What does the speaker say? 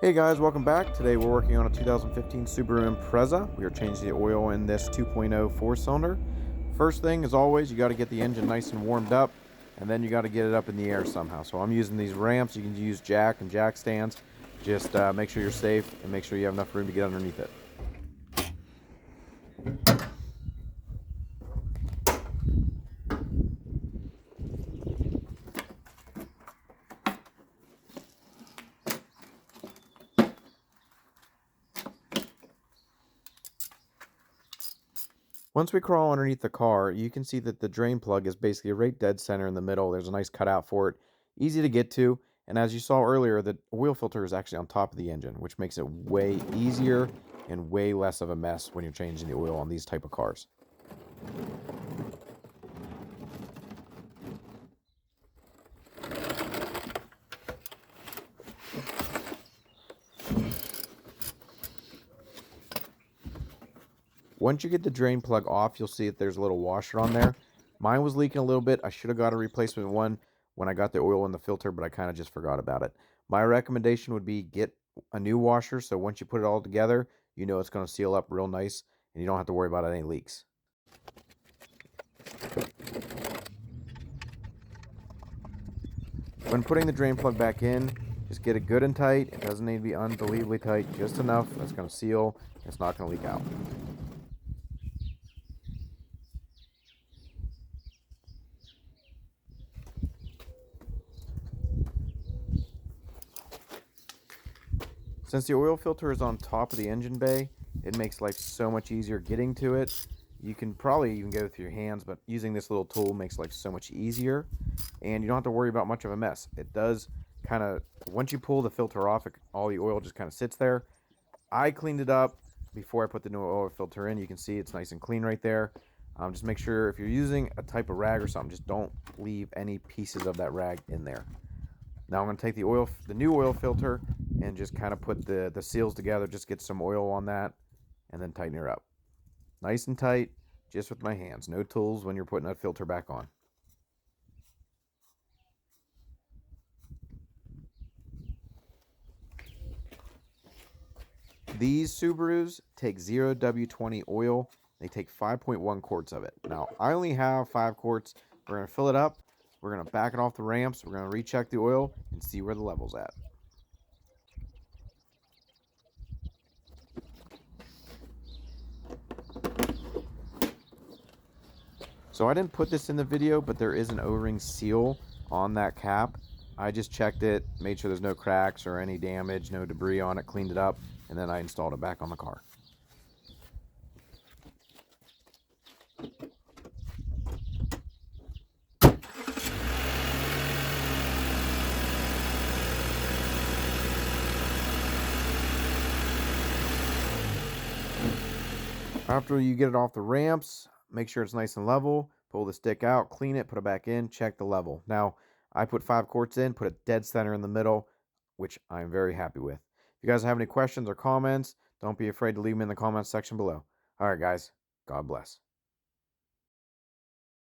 Hey guys, welcome back. Today we're working on a 2015 Subaru Impreza. We are changing the oil in this 2.0 four-cylinder. First thing, as always, you got to get the engine nice and warmed up, and then you got to get it up in the air somehow. So I'm using these ramps. You can use jack and jack stands. Just make sure you're safe and make sure you have enough room to get underneath it. Once we crawl underneath the car, you can see that the drain plug is basically right dead center in the middle. There's a nice cutout for it, easy to get to. And as you saw earlier, the oil filter is actually on top of the engine, which makes it way easier and way less of a mess when you're changing the oil on these type of cars. Once you get the drain plug off, you'll see that there's a little washer on there. Mine was leaking a little bit. I should have got a replacement one when I got the oil in the filter, but I kind of just forgot about it. My recommendation would be get a new washer, so once you put it all together, you know it's going to seal up real nice, and you don't have to worry about any leaks. When putting the drain plug back in, just get it good and tight. It doesn't need to be unbelievably tight, just enough that's going to seal. It's not going to leak out. Since the oil filter is on top of the engine bay, it makes life so much easier getting to it. You can probably even go through your hands, but using this little tool makes life so much easier, and you don't have to worry about much of a mess. It does kind of, once you pull the filter off, all the oil just kind of sits there. I cleaned it up before I put the new oil filter in. You can see it's nice and clean right there. Just make sure if you're using a type of rag or something, just don't leave any pieces of that rag in there. Now I'm going to take the new oil filter, and just kind of put the seals together. Just get some oil on that, and then tighten her up. Nice and tight, just with my hands. No tools when you're putting that filter back on. These Subarus take 0W20 oil. They take 5.1 quarts of it. Now, I only have 5 quarts. We're going to fill it up. We're going to back it off the ramps. We're going to recheck the oil and see where the level's at. So I didn't put this in the video, but there is an O-ring seal on that cap. I just checked it, made sure there's no cracks or any damage, no debris on it, cleaned it up, and then I installed it back on the car. After you get it off the ramps, make sure it's nice and level. Pull the stick out, clean it, put it back in, check the level. Now, I put 5 quarts in, put it dead center in the middle, which I'm very happy with. If you guys have any questions or comments, don't be afraid to leave them in the comments section below. All right, guys, God bless.